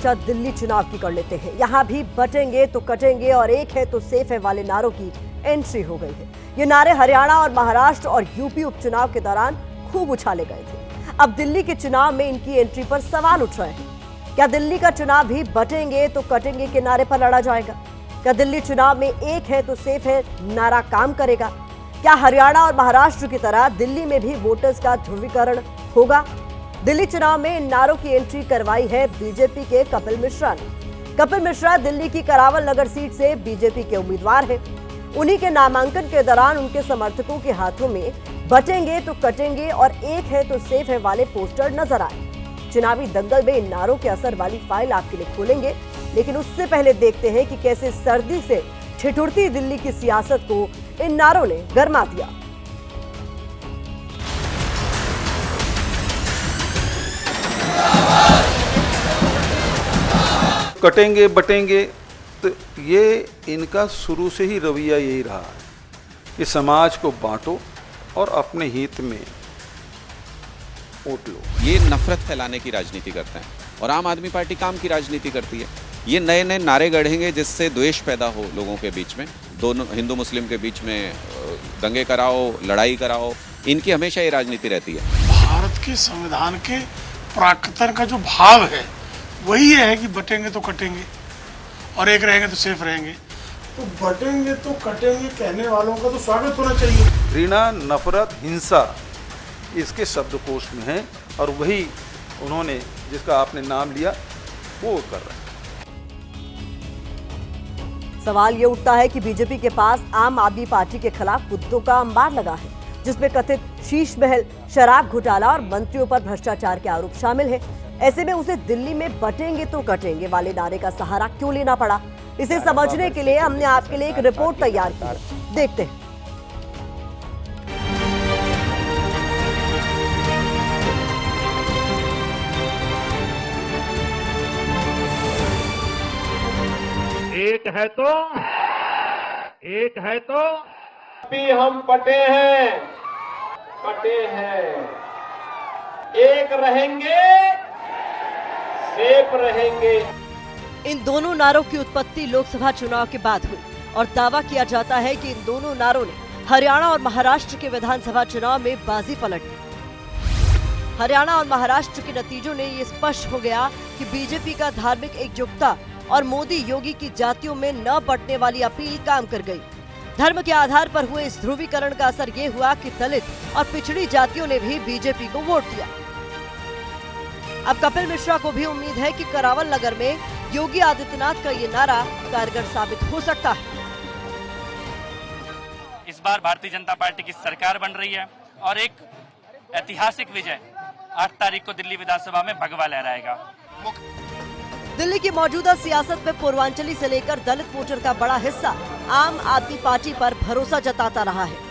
चर्चा दिल्ली चुनाव की कर लेते हैं। यहाँ भी बटेंगे तो कटेंगे और एक है तो सेफ है वाले नारों की एंट्री हो गई है। ये नारे हरियाणा और महाराष्ट्र और यूपी उपचुनाव के दौरान खूब उछाले गए थे। अब दिल्ली के चुनाव में इनकी एंट्री पर सवाल उठ रहे हैं। क्या दिल्ली का चुनाव भी बटेंगे तो कटेंगे के नारे पर लड़ा जाएगा? क्या दिल्ली चुनाव में एक है तो सेफ है नारा काम करेगा? क्या हरियाणा और महाराष्ट्र की तरह दिल्ली में भी वोटर्स का ध्रुवीकरण होगा? दिल्ली चुनाव में इन नारों की एंट्री करवाई है बीजेपी के कपिल मिश्रा ने। कपिल मिश्रा दिल्ली की करावल नगर सीट से बीजेपी के उम्मीदवार हैं। उन्हीं के नामांकन के दौरान उनके समर्थकों के हाथों में बटेंगे तो कटेंगे और एक है तो सेफ है वाले पोस्टर नजर आए। चुनावी दंगल में इन नारों के असर वाली फाइल आपके लिए खोलेंगे, लेकिन उससे पहले देखते हैं कि कैसे सर्दी से ठिठुरती दिल्ली की सियासत को इन नारों ने गरमा दिया। कटेंगे बटेंगे, तो ये इनका शुरू से ही रवैया यही रहा है कि समाज को बांटो और अपने हित में वोट लो। ये नफरत फैलाने की राजनीति करते हैं और आम आदमी पार्टी काम की राजनीति करती है। ये नए नए नारे गढ़ेंगे जिससे द्वेष पैदा हो लोगों के बीच में, दोनों हिंदू मुस्लिम के बीच में दंगे कराओ, लड़ाई कराओ। इनकी हमेशा ये राजनीति रहती है। भारत के संविधान के प्राकृतन का जो भाव है वही है कि बटेंगे तो कटेंगे और एक रहेंगे तो सेफ रहेंगे। तो बटेंगे तो कटेंगे कहने वालों का तो स्वागत होना चाहिए। घृणा, नफरत, हिंसा इसके शब्दकोश में है और वही उन्होंने जिसका आपने नाम लिया वो कर रहे हैं। सवाल ये उठता है कि बीजेपी के पास आम आदमी पार्टी के खिलाफ मुद्दों का अंबार लगा है, जिसमें कथित शीश महल, शराब घोटाला और मंत्रियों पर भ्रष्टाचार के आरोप शामिल है। ऐसे में उसे दिल्ली में बटेंगे तो कटेंगे वाले नारे का सहारा क्यों लेना पड़ा? इसे समझने के लिए हमने आपके लिए एक रिपोर्ट तैयार की है। देखते हैं। एक है तो भी हम पटे हैं, कटे हैं। एक रहेंगे, सेफ रहेंगे। इन दोनों नारों की उत्पत्ति लोकसभा चुनाव के बाद हुई और दावा किया जाता है कि इन दोनों नारों ने हरियाणा और महाराष्ट्र के विधानसभा चुनाव में बाजी पलट दी। हरियाणा और महाराष्ट्र के नतीजों ने ये स्पष्ट हो गया कि बीजेपी का धार्मिक एकजुटता और मोदी योगी की जातियों में न बंटने वाली अपील काम कर गई। धर्म के आधार पर हुए इस ध्रुवीकरण का असर ये हुआ कि दलित और पिछड़ी जातियों ने भी बीजेपी को वोट दिया। अब कपिल मिश्रा को भी उम्मीद है कि करावल नगर में योगी आदित्यनाथ का ये नारा कारगर साबित हो सकता है। इस बार भारतीय जनता पार्टी की सरकार बन रही है और एक ऐतिहासिक विजय 8 तारीख को दिल्ली विधानसभा में भगवा लहराएगा। दिल्ली की मौजूदा सियासत में पूर्वांचली से लेकर दलित वोटर का बड़ा हिस्सा आम आदमी पार्टी पर भरोसा जताता रहा है।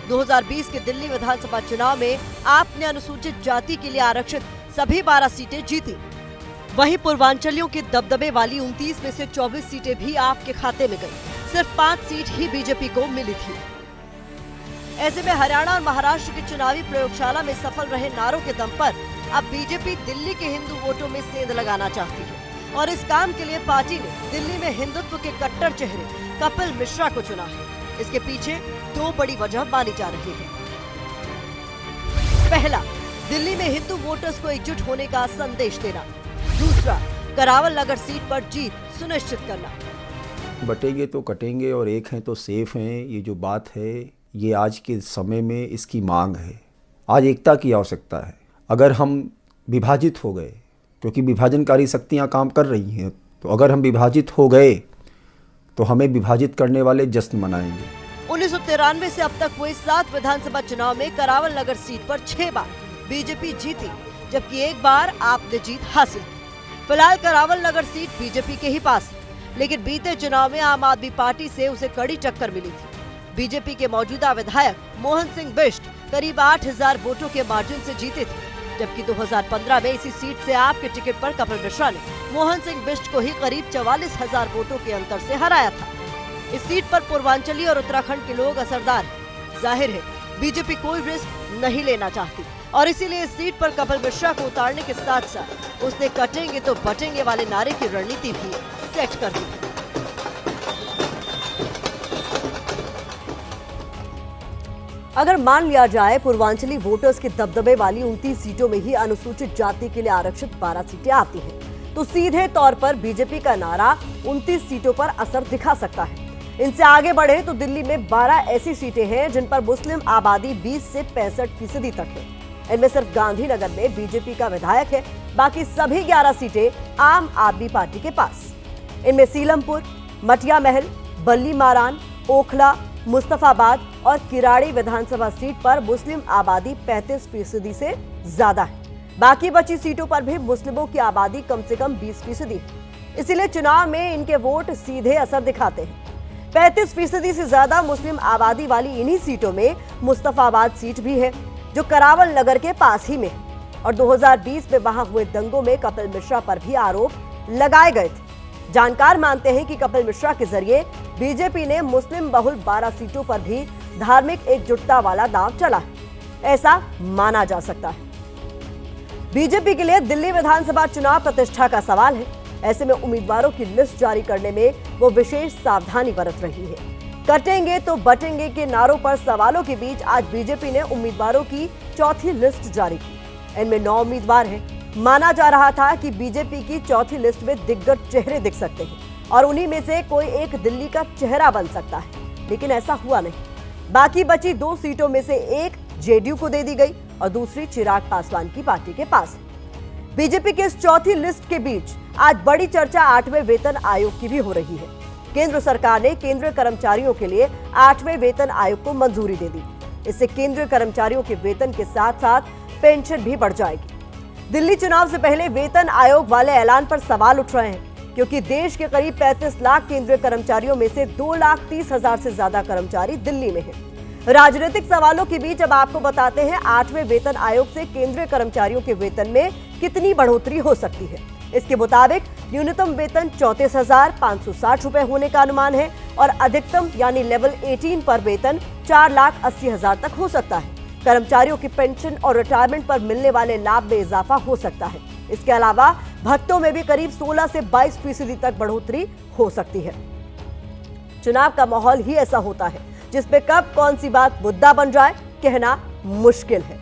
2020 के दिल्ली विधानसभा चुनाव में आपने अनुसूचित जाति के लिए आरक्षित सभी 12 सीटें जीती। वहीं पूर्वांचलियों के दबदबे वाली 29 में से 24 सीटें भी आपके खाते में गई। सिर्फ 5 सीट ही बीजेपी को मिली थी। ऐसे में हरियाणा और महाराष्ट्र की चुनावी प्रयोगशाला में सफल रहे नारों के दम पर अब बीजेपी दिल्ली के हिंदू वोटों में सेंध लगाना चाहती है और इस काम के लिए पार्टी ने दिल्ली में हिंदुत्व के कट्टर चेहरे कपिल मिश्रा को चुना है। इसके पीछे 2 बड़ी वजह मानी जा रही है। पहला, दिल्ली में हिंदू वोटर्स को एकजुट होने का संदेश देना। दूसरा, करावल नगर सीट पर जीत सुनिश्चित करना। बटेंगे तो कटेंगे और एक हैं तो सेफ हैं, ये जो बात है ये आज के समय में इसकी मांग है। आज एकता की आवश्यकता है। अगर हम विभाजित हो गए, क्योंकि विभाजनकारी शक्तियां काम कर रही हैं, तो अगर हम विभाजित हो गए तो हमें विभाजित करने वाले जश्न मनाएंगे। 1993 से अब तक हुए 7 विधानसभा चुनाव में करावल नगर सीट पर 6 बार बीजेपी जीती, जबकि 1 बार आपने जीत हासिल की। फिलहाल करावल नगर सीट बीजेपी के ही पास है, लेकिन बीते चुनाव में आम आदमी पार्टी से उसे कड़ी टक्कर मिली थी। बीजेपी के मौजूदा विधायक मोहन सिंह बिष्ट करीब 8000 वोटों के मार्जिन से जीते थे, जबकि 2015 में इसी सीट से आपके टिकट पर कपिल मिश्रा ने मोहन सिंह बिष्ट को ही करीब 44,000 वोटों के अंतर से हराया था। इस सीट पर पूर्वांचली और उत्तराखंड के लोग असरदार हैं। जाहिर है बीजेपी कोई रिस्क नहीं लेना चाहती। और इसीलिए इस सीट पर कपिल मिश्रा को उतारने के साथ साथ उसने कटेंगे तो बटेंगे वाले नारे की रणनीति भी सेट कर दी है। अगर मान लिया जाए पूर्वांचली वोटर्स के दबदबे वाली 29 सीटों में ही अनुसूचित जाति के लिए आरक्षित 12 सीटें आती हैं, तो सीधे तौर पर बीजेपी का नारा 29 सीटों पर असर दिखा सकता है। इनसे आगे बढ़े तो दिल्ली में 12 ऐसी सीटें हैं जिन पर मुस्लिम आबादी 20 से 65% तक है। इनमें सिर्फ गांधीनगर में बीजेपी का विधायक है, बाकी सभी 11 सीटें आम आदमी पार्टी के पास। इनमें सीलमपुर, मटिया महल, बल्ली मारान, ओखला, मुस्तफाबाद और किराड़ी विधानसभा सीट पर मुस्लिम आबादी 35% से ज्यादा है। बाकी बची सीटों पर भी मुस्लिमों की आबादी कम से कम 20% है। इसीलिए चुनाव में इनके वोट सीधे असर दिखाते हैं। 35% से ज्यादा मुस्लिम आबादी वाली इन्हीं सीटों में मुस्तफाबाद सीट भी है, जो करावल नगर के पास ही में है। और 2020 में वहां हुए दंगों में कपिल मिश्रा पर भी आरोप लगाए गए थे। जानकार मानते हैं कि कपिल मिश्रा के जरिए बीजेपी ने मुस्लिम बहुल 12 सीटों पर भी धार्मिक एकजुटता वाला दांव चला है, ऐसा माना जा सकता है। बीजेपी के लिए दिल्ली विधानसभा चुनाव प्रतिष्ठा का सवाल है। ऐसे में उम्मीदवारों की लिस्ट जारी करने में वो विशेष सावधानी बरत रही है। कटेंगे तो बटेंगे के नारों पर सवालों के बीच आज बीजेपी ने उम्मीदवारों की चौथी लिस्ट जारी की। इनमें 9 उम्मीदवार हैं। माना जा रहा था कि बीजेपी की चौथी लिस्ट में दिग्गज चेहरे दिख सकते हैं और उन्हीं में से कोई एक दिल्ली का चेहरा बन सकता है, लेकिन ऐसा हुआ नहीं। बाकी बची 2 सीटों में से एक जेडीयू को दे दी गई और दूसरी चिराग पासवान की पार्टी के पास। बीजेपी की इस चौथी लिस्ट के बीच आज बड़ी चर्चा 8वें वेतन आयोग की भी हो रही है। केंद्र सरकार ने केंद्रीय कर्मचारियों के लिए 8वें वेतन आयोग को मंजूरी दे दी। इससे केंद्रीय कर्मचारियों के वेतन के साथ साथ पेंशन भी बढ़ जाएगी। दिल्ली चुनाव से पहले वेतन आयोग वाले ऐलान पर सवाल उठ रहे हैं, क्योंकि देश के करीब 35 लाख केंद्रीय कर्मचारियों में से 2,30,000 से ज्यादा कर्मचारी दिल्ली में हैं। राजनीतिक सवालों के बीच अब आपको बताते हैं 8वें वेतन आयोग से केंद्रीय कर्मचारियों के वेतन में कितनी बढ़ोतरी हो सकती है। इसके मुताबिक न्यूनतम वेतन 34,560 रुपए होने का अनुमान है और अधिकतम यानी लेवल 18 पर वेतन 4,80,000 तक हो सकता है। कर्मचारियों की पेंशन और रिटायरमेंट पर मिलने वाले लाभ में इजाफा हो सकता है। इसके अलावा भत्तों में भी करीब 16 से 22% तक बढ़ोतरी हो सकती है। चुनाव का माहौल ही ऐसा होता है जिसमें कब कौन सी बात मुद्दा बन जाए कहना मुश्किल है।